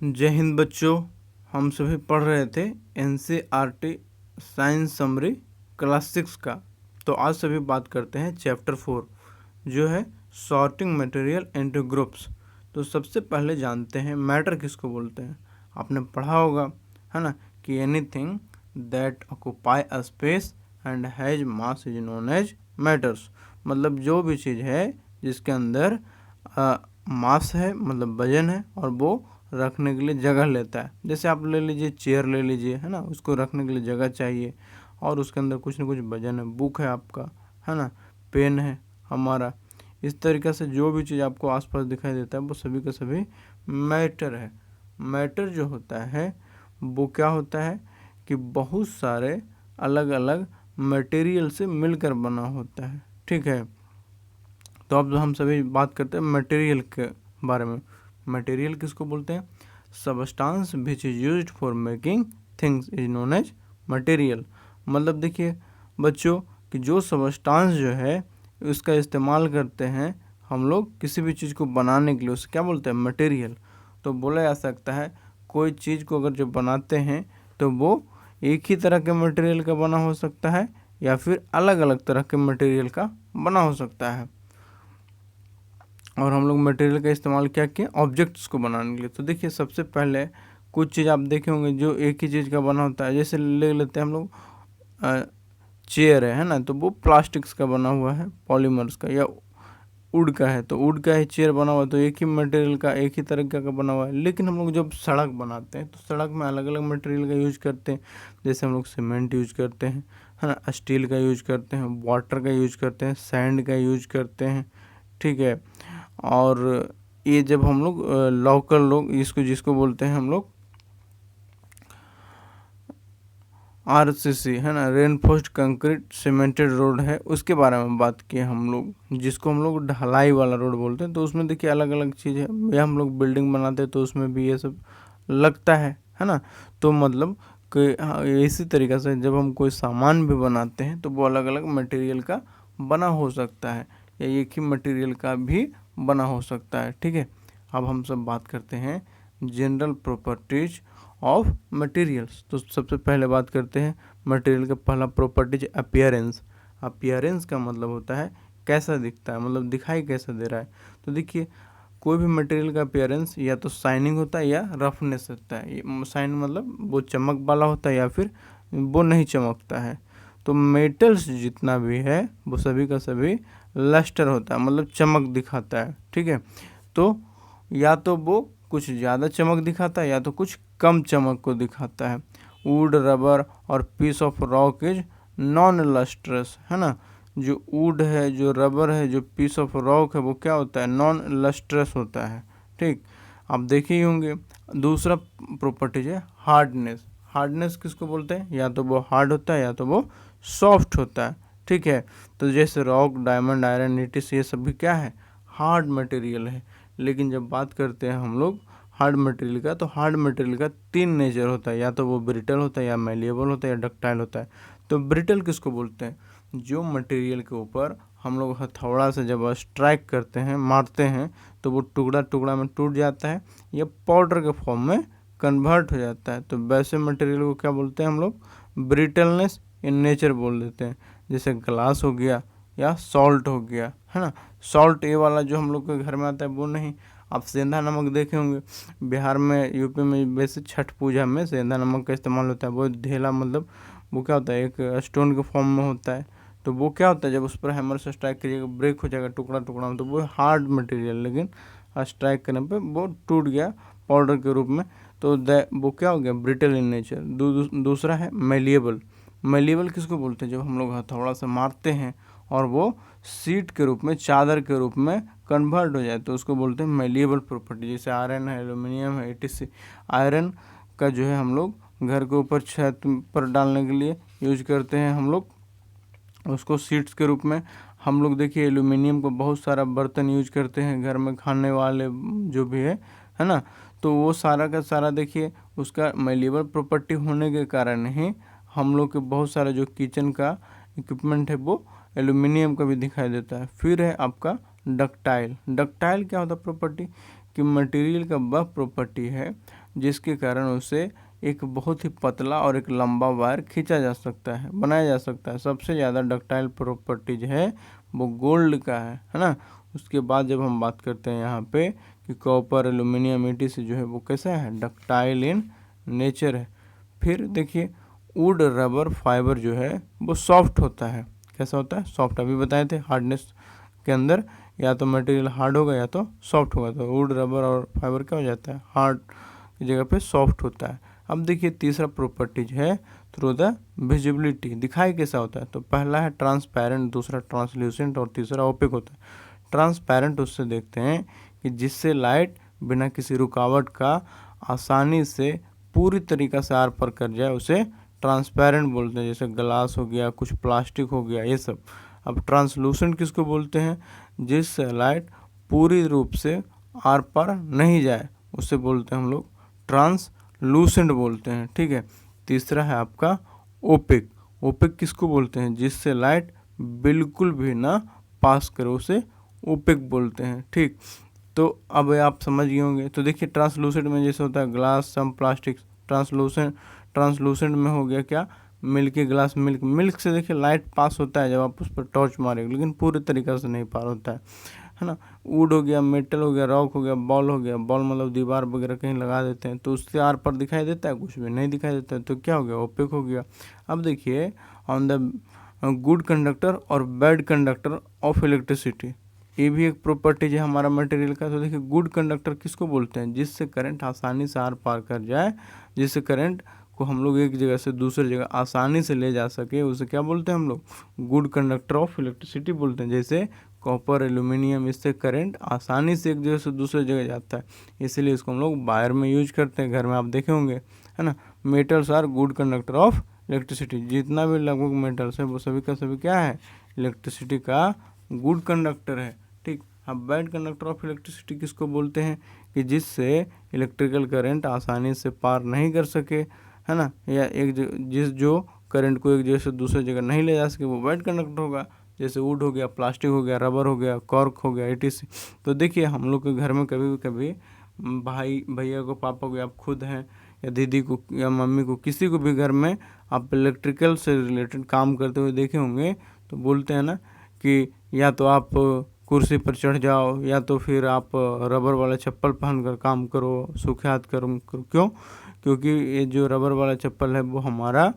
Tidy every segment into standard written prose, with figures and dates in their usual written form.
जय हिंद बच्चों। हम सभी पढ़ रहे थे एनसीईआरटी साइंस समरी क्लास 6 का। तो आज सभी बात करते हैं चैप्टर 4 जो है सॉर्टिंग मटेरियल इनटू ग्रुप्स। तो सबसे पहले जानते हैं मैटर किसको बोलते हैं। आपने पढ़ा होगा है ना कि anything that occupy a space and has mass is known as matters. मतलब जो भी चीज़ है जिसके अंदर मास है मतलब वजन है और वो रखने के लिए जगह लेता है। जैसे आप ले लीजिए चेयर ले लीजिए है ना, उसको रखने के लिए जगह चाहिए और उसके अंदर कुछ ना कुछ वजन है। बुक है आपका है ना, पेन है हमारा। इस तरीके से जो भी चीज़ आपको आसपास दिखाई देता है वो सभी का सभी मैटर है। मैटर जो होता है वो क्या होता है कि बहुत सारे अलग अलग मटेरियल से मिलकर बना होता है। ठीक है, तो अब हम सभी बात करते हैं मटेरियल के बारे में। मटेरियल किसको बोलते हैं? Substance which is used for making things is known as material. मतलब देखिए बच्चों कि जो सबस्टांस जो है उसका इस्तेमाल करते हैं हम लोग किसी भी चीज़ को बनाने के लिए, उसे क्या बोलते हैं? मटेरियल। तो बोला जा सकता है कोई चीज़ को अगर जो बनाते हैं तो वो एक ही तरह के मटेरियल का बना हो सकता है या फिर अलग अलग तरह के मटेरियल का बना हो सकता है। और हम लोग मटेरियल का इस्तेमाल क्या किए? ऑब्जेक्ट्स को बनाने के लिए। तो देखिए सबसे पहले कुछ चीज़ आप देखे होंगे जो एक ही चीज़ का बना होता है। जैसे ले लेते हैं हम लोग चेयर है ना, तो वो प्लास्टिक्स का बना हुआ है, पॉलीमर्स का, या वुड का है तो वुड का ही चेयर बना हुआ है, तो एक ही मटेरियल का एक ही तरीके का बना हुआ है। लेकिन हम लोग जब सड़क बनाते हैं तो सड़क में अलग अलग मटेरियल का यूज करते हैं। जैसे हम लोग सीमेंट यूज करते हैं है ना, स्टील का यूज करते हैं, वाटर का यूज करते हैं, सैंड का यूज करते हैं। ठीक है, और ये जब हम लोग लोकल लोग इसको जिसको बोलते हैं हम लोग आरसीसी है ना, रेनफोर्स्ड कंक्रीट सीमेंटेड रोड है, उसके बारे में बात किए हम लोग, जिसको हम लोग ढलाई वाला रोड बोलते हैं। तो उसमें देखिए अलग अलग चीज़ है। या हम लोग बिल्डिंग बनाते हैं तो उसमें भी ये सब लगता है ना। तो मतलब कि हाँ, इसी तरीक़े से जब हम कोई सामान भी बनाते हैं तो वो अलग अलग मटेरियल का बना हो सकता है या एक ही मटेरियल का भी बना हो सकता है। ठीक है, अब हम सब बात करते हैं जनरल प्रॉपर्टीज ऑफ मटेरियल्स। तो सबसे पहले बात करते हैं मटेरियल का पहला प्रॉपर्टीज अपीयरेंस। अपीयरेंस का मतलब होता है कैसा दिखता है, मतलब दिखाई कैसा दे रहा है। तो देखिए कोई भी मटेरियल का अपीयरेंस या तो शाइनिंग होता है या रफनेस होता है। शाइन मतलब वो चमक वाला होता है या फिर वो नहीं चमकता है। तो मेटल्स जितना भी है वो सभी का सभी लस्टर होता है, मतलब चमक दिखाता है। ठीक है, तो या तो वो कुछ ज़्यादा चमक दिखाता है या तो कुछ कम चमक को दिखाता है। वुड, रबर और piece of rock is non lustrous है ना। जो वुड है, जो रबर है, जो पीस ऑफ रॉक है वो क्या होता है? नॉन लस्ट्रस होता है। ठीक, आप देखे ही होंगे। दूसरा प्रॉपर्टीज है हार्डनेस। हार्डनेस किसको बोलते हैं? या तो वो हार्ड होता है या तो वो सॉफ्ट होता है। ठीक है, तो जैसे रॉक, डायमंड, आयरन, नीटिस ये सब भी क्या है? हार्ड मटेरियल है। लेकिन जब बात करते हैं हम लोग हार्ड मटेरियल का, तो हार्ड मटेरियल का 3 नेचर होता है, या तो वो ब्रिटल होता है या मेलिएबल होता है या डक्टाइल होता है। तो ब्रिटल किसको बोलते हैं? जो मटेरियल के ऊपर हम लोग हथौड़ा से जब स्ट्राइक करते हैं, मारते हैं, तो वो टुकड़ा टुकड़ा में टूट जाता है या पाउडर के फॉर्म में कन्वर्ट हो जाता है। तो वैसे मटेरियल को क्या बोलते हैं हम लोग? ब्रिटलनेस इन नेचर बोल देते हैं। जैसे ग्लास हो गया या सॉल्ट हो गया है ना। सॉल्ट ये वाला जो हम लोग के घर में आता है वो नहीं। आप सेंधा नमक देखे होंगे, बिहार में, यूपी में वैसे छठ पूजा में सेंधा नमक का इस्तेमाल होता है। वो ढेला मतलब वो क्या होता है? एक स्टोन के फॉर्म में होता है। तो वो क्या होता है? जब उस पर हैमर से स्ट्राइक करिएगा ब्रेक हो जाएगा टुकड़ा टुकड़ा में, तो वो हार्ड मटेरियल, लेकिन स्ट्राइक करने पे वो टूट गया पाउडर के रूप में। तो वो क्या हो गया? Brittle in nature. दूसरा है मेलिएबल। मेलिएबल किसको बोलते हैं? जब हम लोग हथौड़ा से मारते हैं और वो सीट के रूप में, चादर के रूप में कन्वर्ट हो जाए तो उसको बोलते हैं मेलिएबल प्रॉपर्टी। जैसे आयरन है, एल्यूमिनियम है, etc। आयरन का जो है हम लोग घर के ऊपर छत पर डालने के लिए यूज करते हैं हम लोग उसको सीट्स के रूप में। हम लोग देखिए एल्यूमिनियम को बहुत सारा बर्तन यूज करते हैं घर में, खाने वाले जो भी है ना। तो वो सारा का सारा देखिए उसका मेलिएबल प्रॉपर्टी होने के कारण ही हम लोग के बहुत सारा जो किचन का इक्विपमेंट है वो एल्यूमिनियम का भी दिखाई देता है। फिर है आपका डक्टाइल। डक्टाइल क्या होता है प्रॉपर्टी? कि मटेरियल का वह प्रॉपर्टी है जिसके कारण उसे एक बहुत ही पतला और एक लंबा वायर खींचा जा सकता है, बनाया जा सकता है। सबसे ज़्यादा डक्टाइल प्रॉपर्टीज है वो गोल्ड का है ना। उसके बाद जब हम बात करते हैं यहाँ पे कि कॉपर, एल्यूमिनियम, ईटीसी जो है वो कैसा है, डक्टाइल इन नेचर है। फिर देखिए वुड, रबर, फाइबर जो है वो सॉफ्ट होता है। कैसा होता है, सॉफ्ट। अभी बताए थे हार्डनेस के अंदर या तो मटेरियल हार्ड होगा या तो सॉफ्ट होगा। तो वुड, रबर और फाइबर क्या हो जाता है, हार्ड की जगह पे सॉफ्ट होता है। अब देखिए तीसरा प्रॉपर्टीज है थ्रू द विजिबिलिटी, दिखाई कैसा होता है। तो पहला है ट्रांसपेरेंट, दूसरा ट्रांसल्यूसेंट और तीसरा ओपेक होता है। ट्रांसपेरेंट उससे देखते हैं कि जिससे लाइट बिना किसी रुकावट का आसानी से पूरी तरीक़ा से आर पार कर जाए, उसे ट्रांसपेरेंट बोलते हैं। जैसे ग्लास हो गया, कुछ प्लास्टिक हो गया, ये सब। अब ट्रांसलूसेंट किसको बोलते हैं, जिससे लाइट पूरी रूप से आर पार नहीं जाए, उसे बोलते हैं हम लोग ट्रांसलूसेंट बोलते हैं। ठीक है। तीसरा है आपका ओपेक। ओपेक किसको बोलते हैं, जिससे लाइट बिल्कुल भी ना पास करे, उसे ओपेक बोलते हैं। ठीक। तो अब आप समझ गए होंगे। तो देखिए ट्रांसलूसेंट में जैसे होता है ग्लास, सम प्लास्टिक। ट्रांसलूसेंट में हो गया क्या, मिल्की ग्लास, मिल्क से देखिए लाइट पास होता है जब आप उस पर टॉर्च मारेंगे, लेकिन पूरी तरीक़े से नहीं पार होता है ना। वुड हो गया, मेटल हो गया, रॉक हो गया, बॉल हो गया। बॉल मतलब दीवार वगैरह कहीं लगा देते हैं तो उससे आर पर दिखाई देता है, कुछ भी नहीं दिखाई देता है, तो क्या हो गया, ओपेक हो गया। अब देखिए ऑन द गुड कंडक्टर और बैड कंडक्टर ऑफ इलेक्ट्रिसिटी, ये भी एक प्रॉपर्टीज है हमारा मटेरियल का। तो देखिए गुड कंडक्टर किसको बोलते हैं, जिससे करंट आसानी से आर पार कर जाए, जिससे करंट को हम लोग एक जगह से दूसरी जगह आसानी से ले जा सके, उसे क्या बोलते हैं हम लोग, गुड कंडक्टर ऑफ इलेक्ट्रिसिटी बोलते हैं। जैसे कॉपर, एल्यूमिनियम, इससे करंट आसानी से एक जगह से दूसरी जगह जाता है, इसीलिए इसको हम लोग वायर में यूज करते हैं। घर में आप देखे होंगे, है ना। Metals are good conductor of electricity, जितना भी लगभग मेटल्स है वो सभी का सभी क्या है, इलेक्ट्रिसिटी का गुड कंडक्टर है। ठीक। अब बैड कंडक्टर ऑफ इलेक्ट्रिसिटी किसको बोलते हैं, कि जिससे इलेक्ट्रिकल करंट आसानी से पार नहीं कर सके, है ना, या जो करंट को एक जगह से दूसरी जगह नहीं ले जा सके, वो बैड कंडक्टर होगा। जैसे वुड हो गया, प्लास्टिक हो गया, रबर हो गया, कॉर्क हो गया, ईटीसी। तो देखिए हम लोग के घर में कभी कभी भाई भैया को, पापा को, आप खुद हैं या दीदी को या मम्मी को, किसी को भी घर में आप इलेक्ट्रिकल से रिलेटेड काम करते हुए देखे होंगे, तो बोलते हैं ना कि या तो आप कुर्सी पर चढ़ जाओ या तो फिर आप रबर वाला चप्पल पहनकर काम करो, सूखे हाथ करो। क्यों, क्योंकि ये जो रबर वाला चप्पल है वो हमारा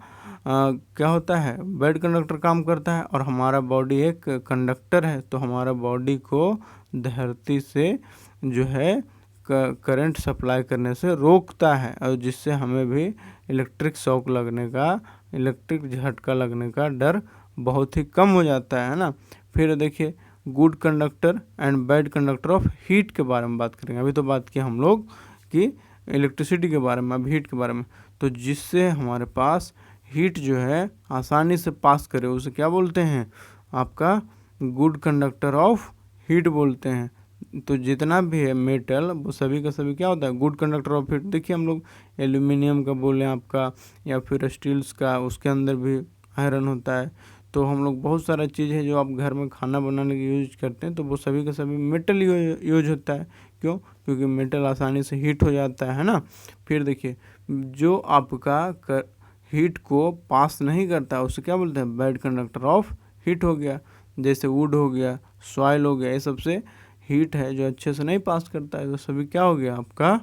क्या होता है, बैड कंडक्टर काम करता है, और हमारा बॉडी एक कंडक्टर है, तो हमारा बॉडी को धरती से जो है करंट सप्लाई करने से रोकता है, और जिससे हमें भी इलेक्ट्रिक शॉक लगने का, इलेक्ट्रिक झटका लगने का डर बहुत ही कम हो जाता है ना। फिर देखिए good conductor and bad conductor of heat के बारे में बात करेंगे। अभी तो बात की हम लोग कि इलेक्ट्रिसिटी के बारे में, अब हीट के बारे में। तो जिससे हमारे पास हीट जो है आसानी से पास करे, उसे क्या बोलते हैं, आपका गुड कंडक्टर ऑफ हीट बोलते हैं। तो जितना भी है मेटल वो सभी का सभी क्या होता है, गुड कंडक्टर ऑफ हीट। देखिए हम लोग एल्यूमिनियम का बोलें आपका, या फिर स्टील्स का, उसके अंदर भी आयरन होता है। तो हम लोग बहुत सारा चीज़ है जो आप घर में खाना बनाने के यूज करते हैं, तो वो सभी का सभी मेटल यूज होता है। क्यों, क्योंकि मेटल आसानी से हीट हो जाता है ना। फिर देखिए जो आपका हीट को पास नहीं करता है, उसे क्या बोलते हैं, बैड कंडक्टर ऑफ हीट हो गया। जैसे वुड हो गया, सॉइल हो गया, ये सबसे हीट है जो अच्छे से नहीं पास करता है, तो सभी क्या हो गया आपका,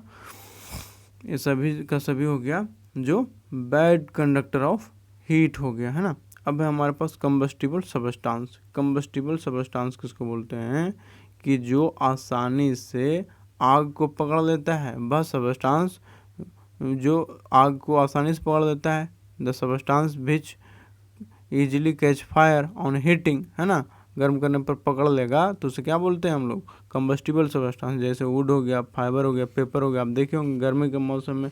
ये सभी का सभी हो गया जो बैड कंडक्टर ऑफ हीट हो गया, है ना। अब है हमारे पास कंबस्टिबल सबस्टांस। कंबस्टिबल सबस्टांस किसको बोलते हैं, कि जो आसानी से आग को पकड़ लेता है, वह सबस्टांस जो आग को आसानी से पकड़ लेता है। The substance which easily catch fire on heating, है ना, गर्म करने पर पकड़ लेगा, तो उसे क्या बोलते हैं हम लोग, कंबस्टिबल सबस्टांस। जैसे वुड हो गया, फाइबर हो गया, पेपर हो गया। आप देखे होंगे गर्मी के मौसम में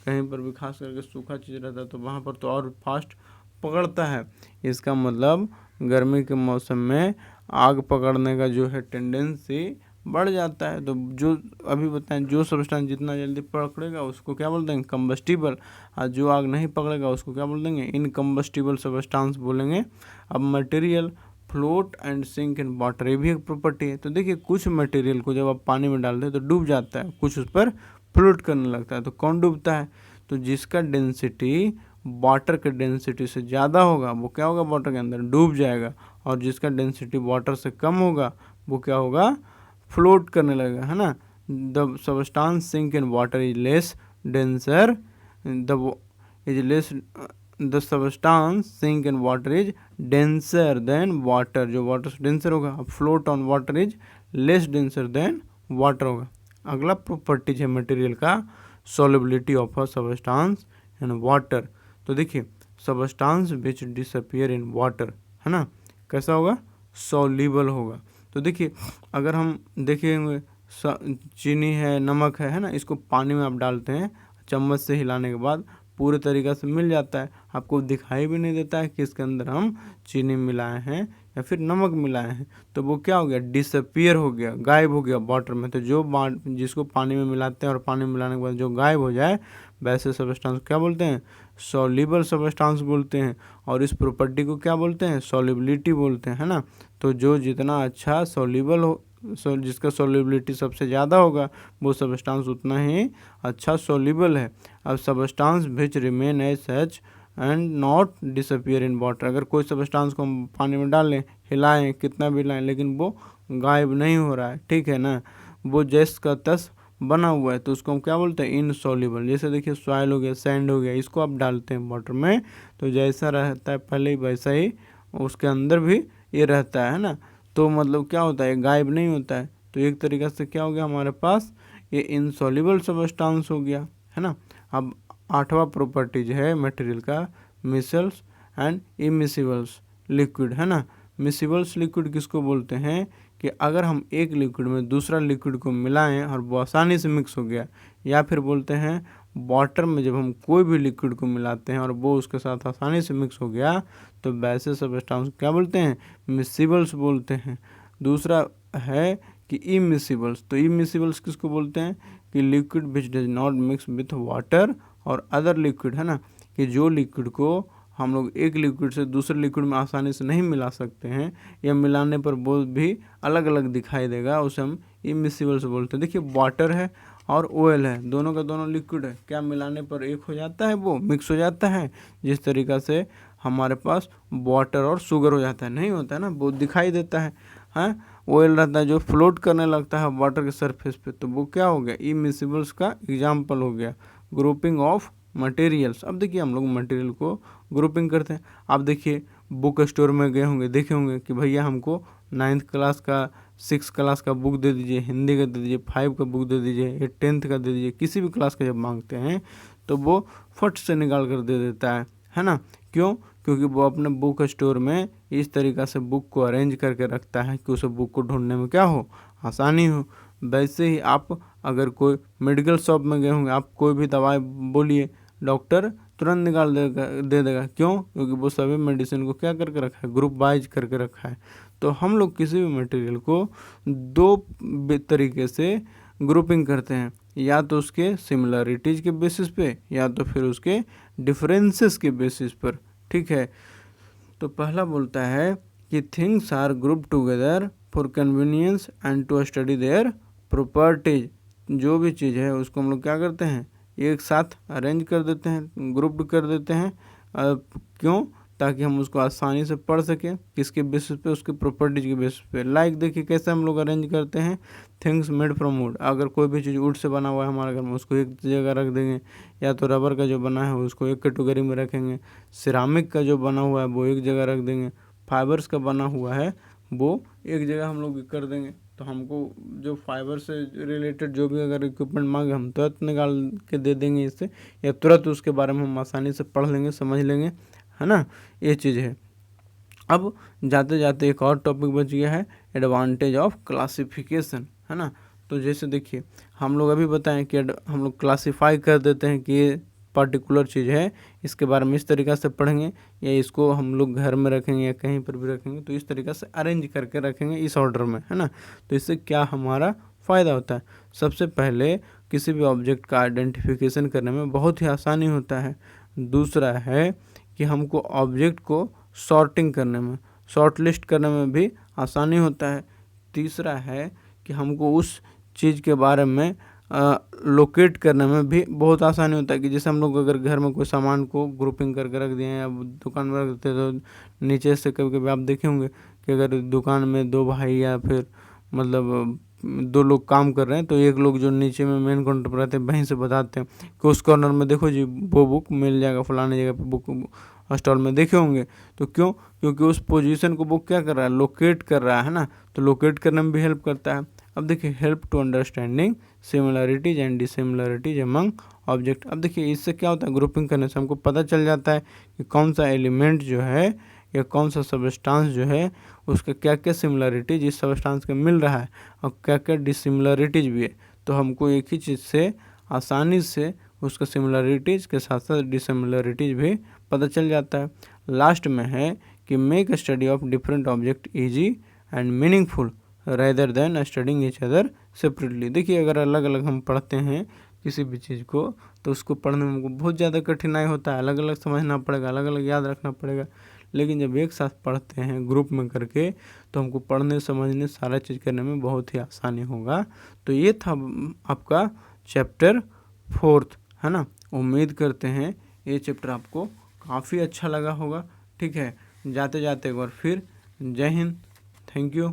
कहीं पर भी खास करके सूखा चीज़ रहता है तो वहाँ पर तो और फास्ट पकड़ता है। इसका मतलब गर्मी के मौसम में आग पकड़ने का जो है टेंडेंसी बढ़ जाता है। तो जो अभी बताएं, जो सबस्टेंस जितना जल्दी पकड़ेगा उसको क्या बोल देंगे, कंबस्टिबल, और जो आग नहीं पकड़ेगा उसको क्या बोल देंगे, इनकम्बस्टिबल सबस्टेंस बोलेंगे। अब material float and sink in water, ये भी एक प्रॉपर्टी है। तो देखिए कुछ मटेरियल को जब आप पानी में डालते हैं तो डूब जाता है, कुछ उस पर फ्लोट करने लगता है। तो कौन डूबता है? तो जिसका डेंसिटी वाटर के डेंसिटी से ज़्यादा होगा वो क्या होगा? वाटर के अंदर डूब जाएगा। और जिसका डेंसिटी वाटर से कम होगा वो क्या होगा? फ्लोट करने लगेगा, है ना। The substance sink in water is less denser the substance sink in water is denser than water. जो वाटर से डेंसर होगा, float on water is less denser than water होगा। अगला प्रॉपर्टीज है मटेरियल का, solubility of a substance in water. तो देखिए substance which disappear in water, है ना, कैसा होगा? सॉल्युबल होगा। तो देखिए अगर हम देखेंगे चीनी है, नमक है ना, इसको पानी में आप डालते हैं, चम्मच से हिलाने के बाद पूरे तरीक़ा से मिल जाता है, आपको दिखाई भी नहीं देता है कि इसके अंदर हम चीनी मिलाए हैं या फिर नमक मिलाए हैं। तो वो क्या हो गया? डिसअपियर हो गया, गायब हो गया वाटर में। तो जो जिसको पानी में मिलाते हैं और पानी में मिलाने के बाद जो गायब हो जाए वैसे सबस्टांस क्या बोलते हैं? सॉल्युबल सबस्टांस बोलते हैं। और इस प्रॉपर्टी को क्या बोलते हैं? सॉल्युबिलिटी बोलते हैं, है ना। तो जो जितना अच्छा सॉल्युबल हो, जिसका सॉल्युबिलिटी सबसे ज़्यादा होगा वो सबस्टांस उतना ही अच्छा सॉल्युबल है। अब substance which remain as such and not disappear in water, अगर कोई सबस्टांस को हम पानी में डाल लें, हिलाएं, कितना भी हिलाएं, लेकिन वो गायब नहीं हो रहा है, ठीक है ना, वो जैस का तस बना हुआ है, तो उसको हम क्या बोलते हैं? इनसॉल्युबल। जैसे देखिए सॉइल हो गया, सैंड हो गया, इसको आप डालते हैं वाटर में तो जैसा रहता है पहले ही वैसा ही उसके अंदर भी ये रहता है ना। तो मतलब क्या होता है? गायब नहीं होता है। तो एक तरीक़े से क्या हो गया हमारे पास? ये इनसॉल्युबल सबस्टांस हो गया, है ना। अब 8वां प्रॉपर्टीज है मटेरियल का, मिसल्स एंड इमिसिबल्स लिक्विड, है ना। मिसिबल्स लिक्विड किसको बोलते हैं? कि अगर हम एक लिक्विड में दूसरा लिक्विड को मिलाएं और वो आसानी से मिक्स हो गया, या फिर बोलते हैं वाटर में जब हम कोई भी लिक्विड को मिलाते हैं और वो उसके साथ आसानी से मिक्स हो गया तो वैसे सबस्टांस क्या बोलते हैं? मिसिबल्स बोलते हैं। दूसरा है कि इमिसिबल्स। तो इमिसिबल्स किसको बोलते हैं? कि liquid which does not mix with water और अदर लिक्विड, है ना, कि जो लिक्विड को हम लोग एक लिक्विड से दूसरे लिक्विड में आसानी से नहीं मिला सकते हैं या मिलाने पर वो भी अलग अलग दिखाई देगा, उसे हम इमिसिबल्स बोलते हैं। देखिए वाटर है और ऑयल है, दोनों का दोनों लिक्विड है, क्या मिलाने पर एक हो जाता है? वो मिक्स हो जाता है। जिस तरीक़ा से हमारे पास वाटर और शुगर हो जाता है, नहीं होता है ना, वो दिखाई देता है। हाँ, ऑयल रहता है जो फ्लोट करने लगता है वाटर के सरफेस पे, तो वो क्या हो गया? इमिसिबल्स का एग्जाम्पल हो गया। Grouping of materials. अब देखिए हम लोग मटेरियल को ग्रुपिंग करते हैं। आप देखिए बुक स्टोर में गए होंगे, देखे होंगे कि भैया हमको 9th क्लास का, 6th क्लास का बुक दे दीजिए, हिंदी का दे दीजिए, 5 का बुक दे दीजिए, या 10th का दे दीजिए। किसी भी क्लास का जब मांगते हैं तो वो फट से निकाल कर दे देता है ना। क्यों? क्योंकि वो अपने बुक स्टोर में इस तरीक़ा से बुक को अरेंज करके रखता है कि उसे बुक को ढूंढने में क्या हो? आसानी हो। वैसे ही आप अगर कोई मेडिकल शॉप में गए होंगे, आप कोई भी दवाई बोलिए, डॉक्टर तुरंत निकाल दे देगा। क्यों? क्योंकि वो सभी मेडिसिन को क्या करके रखा है? ग्रुप वाइज करके रखा है। तो हम लोग किसी भी मटेरियल को दो तरीके से ग्रुपिंग करते हैं, या तो उसके सिमिलरिटीज के बेसिस पे या तो फिर उसके डिफरेंसेस के बेसिस पर, ठीक है। तो पहला बोलता है कि things are group together for convenience and to study their properties. जो भी चीज़ है उसको हम लोग क्या करते हैं? एक साथ अरेंज कर देते हैं, ग्रुप्ड कर देते हैं। क्यों? ताकि हम उसको आसानी से पढ़ सकें। किसके बेसिस पे? उसके प्रॉपर्टीज के बेसिस पे। लाइक देखिए कैसे हम लोग अरेंज करते हैं, थिंग्स मेड फ्रॉम वुड। अगर कोई भी चीज़ वुड से बना हुआ है हमारे घर में, उसको एक जगह रख देंगे। या तो रबर का जो बना है उसको एक कैटेगरी में रखेंगे, सिरामिक का जो बना हुआ है वो एक जगह रख देंगे, फाइबर्स का बना हुआ है वो एक जगह हम लोग कर देंगे। तो हमको जो फाइबर से रिलेटेड जो भी अगर इक्विपमेंट मांगे हम तुरंत निकाल के दे देंगे इससे, या तुरंत उसके बारे में हम आसानी से पढ़ लेंगे, समझ लेंगे, है ना। ये चीज़ है। अब जाते जाते एक और टॉपिक बच गया है, एडवांटेज ऑफ क्लासिफिकेशन, है ना। तो जैसे देखिए हम लोग अभी बताएं कि हम लोग क्लासीफाई कर देते हैं कि ये पर्टिकुलर चीज़ है, इसके बारे में इस तरीक़ा से पढ़ेंगे, या इसको हम लोग घर में रखेंगे या कहीं पर भी रखेंगे तो इस तरीक़ा से अरेंज करके रखेंगे इस ऑर्डर में, है ना। तो इससे क्या हमारा फ़ायदा होता है? सबसे पहले किसी भी ऑब्जेक्ट का आइडेंटिफिकेशन करने में बहुत ही आसानी होता है। दूसरा है कि हमको ऑब्जेक्ट को सॉर्टिंग करने में, शॉर्ट लिस्ट करने में भी आसानी होता है। तीसरा है कि हमको उस चीज़ के बारे में लोकेट करने में भी बहुत आसानी होता है कि जैसे हम लोग अगर घर में कोई सामान को ग्रुपिंग करके रख दिए हैं या दुकान में रख देते हैं तो नीचे से कभी कभी आप देखे होंगे कि अगर दुकान में दो भाई या फिर मतलब दो लोग काम कर रहे हैं तो एक लोग जो नीचे में मेन काउंटर पर रहते हैं वहीं से बताते हैं कि उस कॉर्नर में देखो जी वो बुक मिल जाएगा फलाने जगह पे बुक स्टॉल में देखे होंगे। तो क्यों? क्योंकि उस पोजीशन को वो क्या कर रहा है, लोकेट कर रहा है ना, तो लोकेट करने में भी हेल्प करता है। अब देखिए help to understanding similarities and dissimilarities among object. अब देखिए इससे क्या होता है, ग्रुपिंग करने से हमको पता चल जाता है कि कौन सा एलिमेंट जो है या कौन सा सबस्टांस जो है उसका क्या क्या सिमिलरिटीज इस सबस्टांस का मिल रहा है और क्या क्या डिसिमिलरिटीज भी है। तो हमको एक ही चीज़ से आसानी से उसका सिमिलरिटीज़ के साथ साथ डिसिमिलरिटीज भी पता चल जाता है। लास्ट में है कि make study of different object easy and meaningful rather than studying each other separately. देखिए अगर अलग अलग हम पढ़ते हैं किसी भी चीज़ को तो उसको पढ़ने में हमको बहुत ज़्यादा कठिनाई होता है, अलग अलग समझना पड़ेगा, अलग अलग याद रखना पड़ेगा। लेकिन जब एक साथ पढ़ते हैं ग्रुप में करके तो हमको पढ़ने समझने सारा चीज़ करने में बहुत ही आसानी होगा। तो ये था आपका चैप्टर 4, है ना। उम्मीद करते हैं ये चैप्टर आपको काफ़ी अच्छा लगा होगा। ठीक है, जाते जाते एक बार फिर जय हिंद, थैंक यू।